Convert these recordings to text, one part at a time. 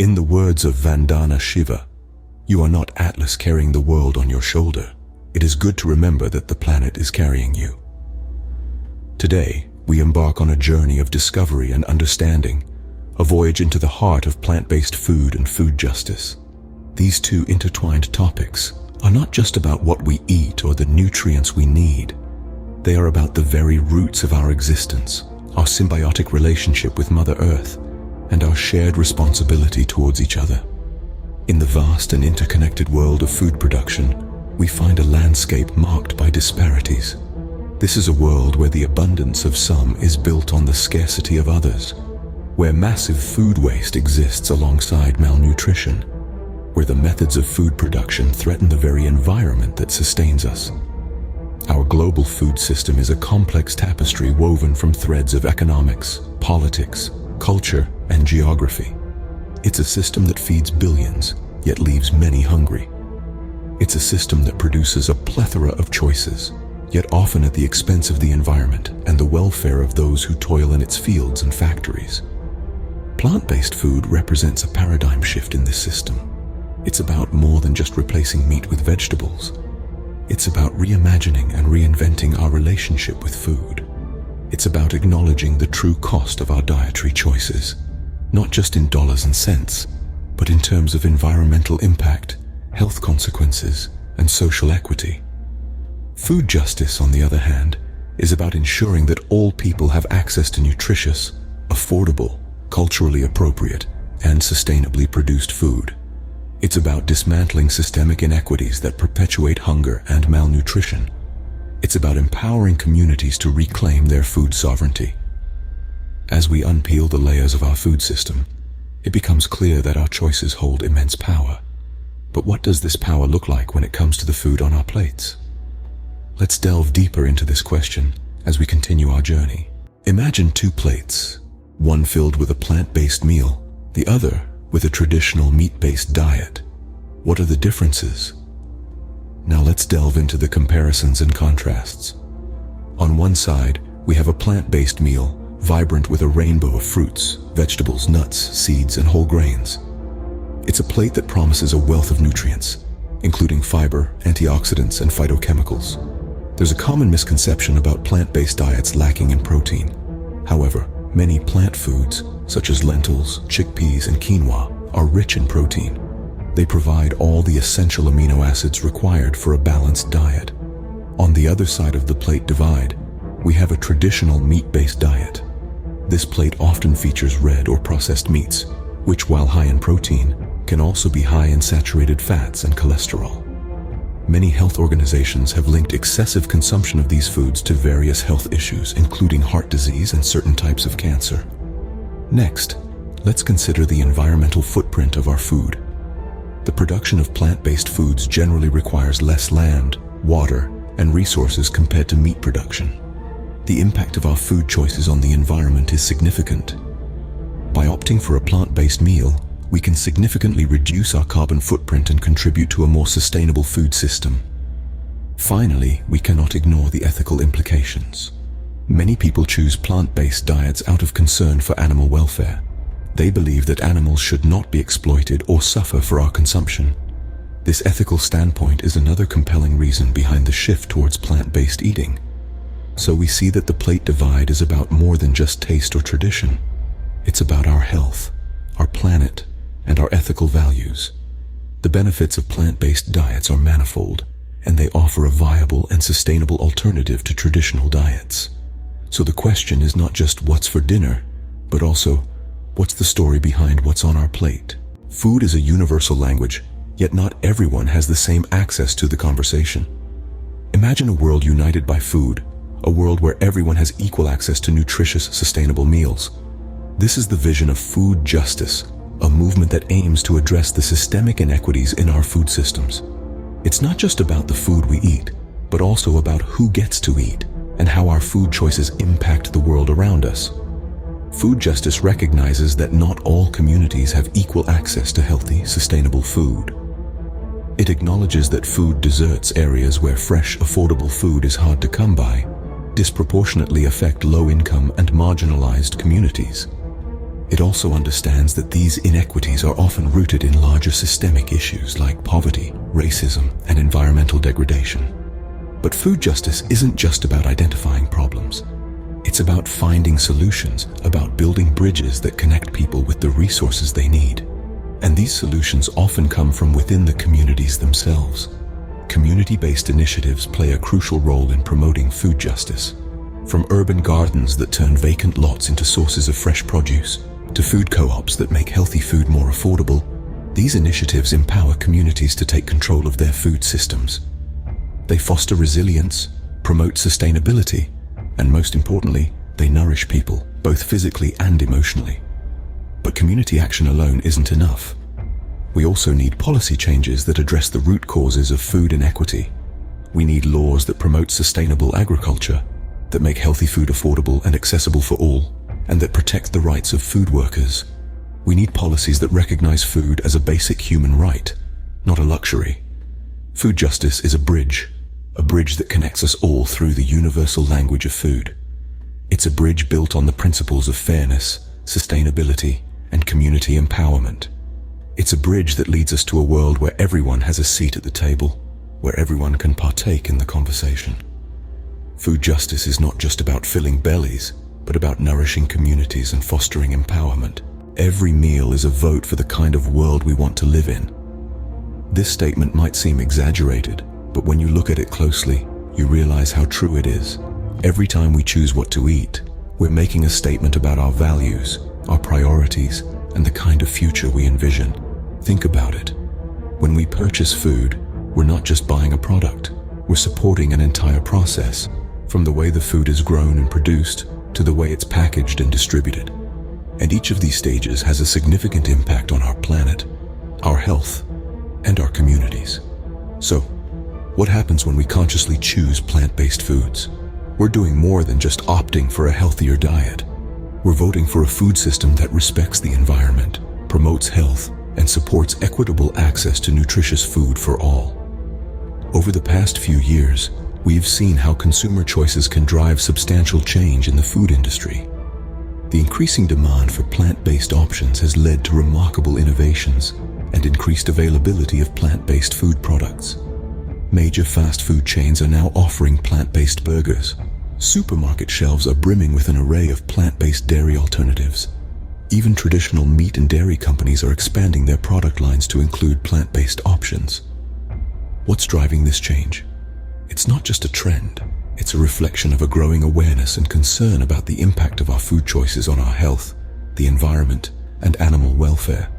In the words of Vandana Shiva, you are not Atlas carrying the world on your shoulder. It is good to remember that the planet is carrying you. Today, we embark on a journey of discovery and understanding, a voyage into the heart of plant-based food and food justice. These two intertwined topics are not just about what we eat or the nutrients we need. They are about the very roots of our existence, our symbiotic relationship with Mother Earth, and our shared responsibility towards each other. In the vast and interconnected world of food production, we find a landscape marked by disparities. This is a world where the abundance of some is built on the scarcity of others, where massive food waste exists alongside malnutrition, where the methods of food production threaten the very environment that sustains us. Our global food system is a complex tapestry woven from threads of economics, politics, culture, and geography. It's a system that feeds billions, yet leaves many hungry. It's a system that produces a plethora of choices, yet often at the expense of the environment and the welfare of those who toil in its fields and factories. Plant-based food represents a paradigm shift in this system. It's about more than just replacing meat with vegetables. It's about reimagining and reinventing our relationship with food. It's about acknowledging the true cost of our dietary choices, not just in dollars and cents, but in terms of environmental impact, health consequences, and social equity. Food justice, on the other hand, is about ensuring that all people have access to nutritious, affordable, culturally appropriate, and sustainably produced food. It's about dismantling systemic inequities that perpetuate hunger and malnutrition. It's about empowering communities to reclaim their food sovereignty. As we unpeel the layers of our food system, it becomes clear that our choices hold immense power. But what does this power look like when it comes to the food on our plates? Let's delve deeper into this question as we continue our journey. Imagine two plates, one filled with a plant-based meal, the other with a traditional meat-based diet. What are the differences? Now let's delve into the comparisons and contrasts. On one side, we have a plant-based meal, vibrant with a rainbow of fruits, vegetables, nuts, seeds, and whole grains. It's a plate that promises a wealth of nutrients, including fiber, antioxidants, and phytochemicals. There's a common misconception about plant-based diets lacking in protein. However, many plant foods, such as lentils, chickpeas, and quinoa, are rich in protein. They provide all the essential amino acids required for a balanced diet. On the other side of the plate divide, we have a traditional meat-based diet. This plate often features red or processed meats, which, while high in protein, can also be high in saturated fats and cholesterol. Many health organizations have linked excessive consumption of these foods to various health issues, including heart disease and certain types of cancer. Next, let's consider the environmental footprint of our food. The production of plant-based foods generally requires less land, water, and resources compared to meat production. The impact of our food choices on the environment is significant. By opting for a plant-based meal, we can significantly reduce our carbon footprint and contribute to a more sustainable food system. Finally, we cannot ignore the ethical implications. Many people choose plant-based diets out of concern for animal welfare. They believe that animals should not be exploited or suffer for our consumption. This ethical standpoint is another compelling reason behind the shift towards plant-based eating. So we see that the plate divide is about more than just taste or tradition. It's about our health, our planet, and our ethical values. The benefits of plant-based diets are manifold, and they offer a viable and sustainable alternative to traditional diets. So the question is not just what's for dinner, but also what's the story behind what's on our plate. Food is a universal language, yet not everyone has the same access to the conversation. Imagine a world united by food, a world where everyone has equal access to nutritious, sustainable meals. This is the vision of food justice, a movement that aims to address the systemic inequities in our food systems. It's not just about the food we eat, but also about who gets to eat and how our food choices impact the world around us. Food justice recognizes that not all communities have equal access to healthy, sustainable food. It acknowledges that food deserts areas where fresh, affordable food is hard to come by, disproportionately affect low-income and marginalized communities. It also understands that these inequities are often rooted in larger systemic issues like poverty, racism, and environmental degradation. But food justice isn't just about identifying problems. It's about finding solutions, about building bridges that connect people with the resources they need. And these solutions often come from within the communities themselves. Community-based initiatives play a crucial role in promoting food justice. From urban gardens that turn vacant lots into sources of fresh produce, to food co-ops that make healthy food more affordable, these initiatives empower communities to take control of their food systems. They foster resilience, promote sustainability, and most importantly, they nourish people, both physically and emotionally. But community action alone isn't enough. We also need policy changes that address the root causes of food inequity. We need laws that promote sustainable agriculture, that make healthy food affordable and accessible for all, and that protect the rights of food workers. We need policies that recognize food as a basic human right, not a luxury. Food justice is a bridge that connects us all through the universal language of food. It's a bridge built on the principles of fairness, sustainability, and community empowerment. It's a bridge that leads us to a world where everyone has a seat at the table, where everyone can partake in the conversation. Food justice is not just about filling bellies, but about nourishing communities and fostering empowerment. Every meal is a vote for the kind of world we want to live in. This statement might seem exaggerated, but when you look at it closely, you realize how true it is. Every time we choose what to eat, we're making a statement about our values, our priorities, and the kind of future we envision. Think about it. When we purchase food, we're not just buying a product, we're supporting an entire process, from the way the food is grown and produced to the way it's packaged and distributed. And each of these stages has a significant impact on our planet, our health, and our communities. So, what happens when we consciously choose plant-based foods? We're doing more than just opting for a healthier diet. We're voting for a food system that respects the environment, promotes health, and supports equitable access to nutritious food for all. Over the past few years, we've seen how consumer choices can drive substantial change in the food industry. The increasing demand for plant-based options has led to remarkable innovations and increased availability of plant-based food products. Major fast food chains are now offering plant-based burgers. Supermarket shelves are brimming with an array of plant-based dairy alternatives. Even traditional meat and dairy companies are expanding their product lines to include plant-based options. What's driving this change? It's not just a trend. It's a reflection of a growing awareness and concern about the impact of our food choices on our health, the environment, and animal welfare.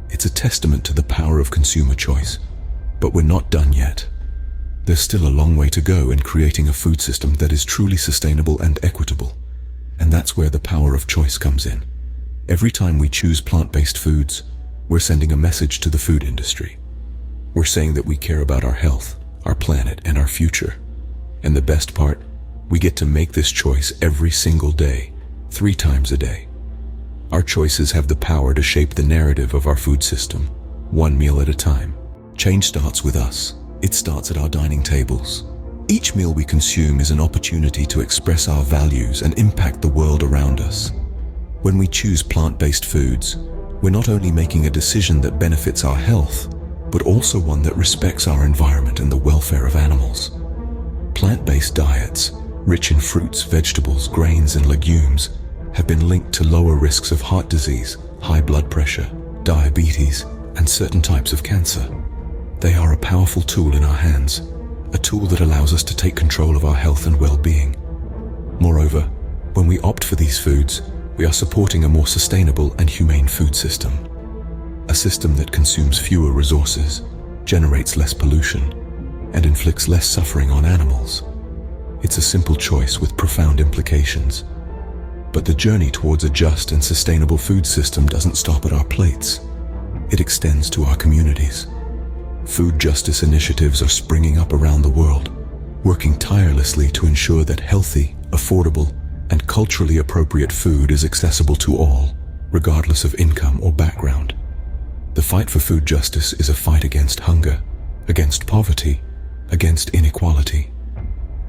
It's a testament to the power of consumer choice. But we're not done yet. There's still a long way to go in creating a food system that is truly sustainable and equitable. And that's where the power of choice comes in. Every time we choose plant-based foods, we're sending a message to the food industry. We're saying that we care about our health, our planet, and our future. And the best part, we get to make this choice every single day, 3 times a day. Our choices have the power to shape the narrative of our food system, one meal at a time. Change starts with us. It starts at our dining tables. Each meal we consume is an opportunity to express our values and impact the world around us. When we choose plant-based foods, we're not only making a decision that benefits our health, but also one that respects our environment and the welfare of animals. Plant-based diets, rich in fruits, vegetables, grains, and legumes, have been linked to lower risks of heart disease, high blood pressure, diabetes, and certain types of cancer. They are a powerful tool in our hands, a tool that allows us to take control of our health and well-being. Moreover, when we opt for these foods, we are supporting a more sustainable and humane food system. A system that consumes fewer resources, generates less pollution, and inflicts less suffering on animals. It's a simple choice with profound implications. But the journey towards a just and sustainable food system doesn't stop at our plates. It extends to our communities. Food justice initiatives are springing up around the world, working tirelessly to ensure that healthy, affordable, and culturally appropriate food is accessible to all, regardless of income or background. The fight for food justice is a fight against hunger, against poverty, against inequality.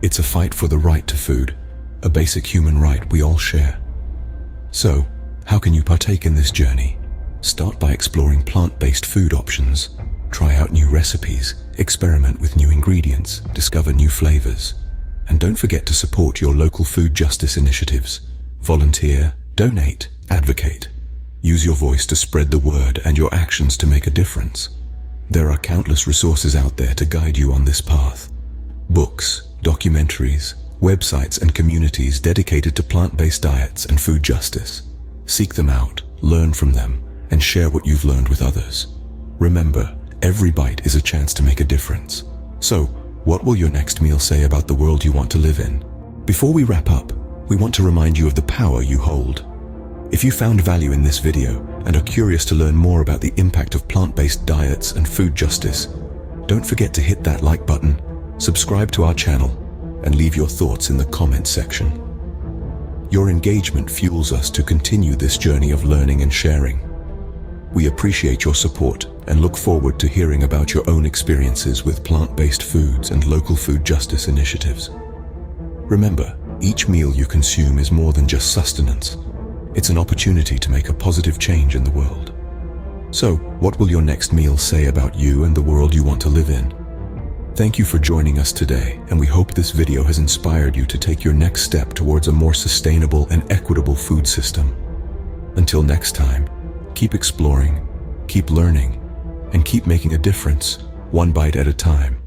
It's a fight for the right to food, a basic human right we all share. So, How can you partake in this journey? Start by exploring plant-based food options. Try out new recipes, experiment with new ingredients, discover new flavors. And don't forget to support your local food justice initiatives. Volunteer, donate, advocate. Use your voice to spread the word and your actions to make a difference. There are countless resources out there to guide you on this path. Books, documentaries, websites and communities dedicated to plant-based diets and food justice. Seek them out, learn from them, and share what you've learned with others. Remember, every bite is a chance to make a difference. So, what will your next meal say about the world you want to live in? Before we wrap up, we want to remind you of the power you hold. If you found value in this video and are curious to learn more about the impact of plant-based diets and food justice, don't forget to hit that like button, subscribe to our channel, and leave your thoughts in the comments section. Your engagement fuels us to continue this journey of learning and sharing. We appreciate your support and look forward to hearing about your own experiences with plant-based foods and local food justice initiatives. Remember, each meal you consume is more than just sustenance. It's an opportunity to make a positive change in the world. So, what will your next meal say about you and the world you want to live in? Thank you for joining us today, and we hope this video has inspired you to take your next step towards a more sustainable and equitable food system. Until next time, keep exploring, keep learning, and keep making a difference, one bite at a time.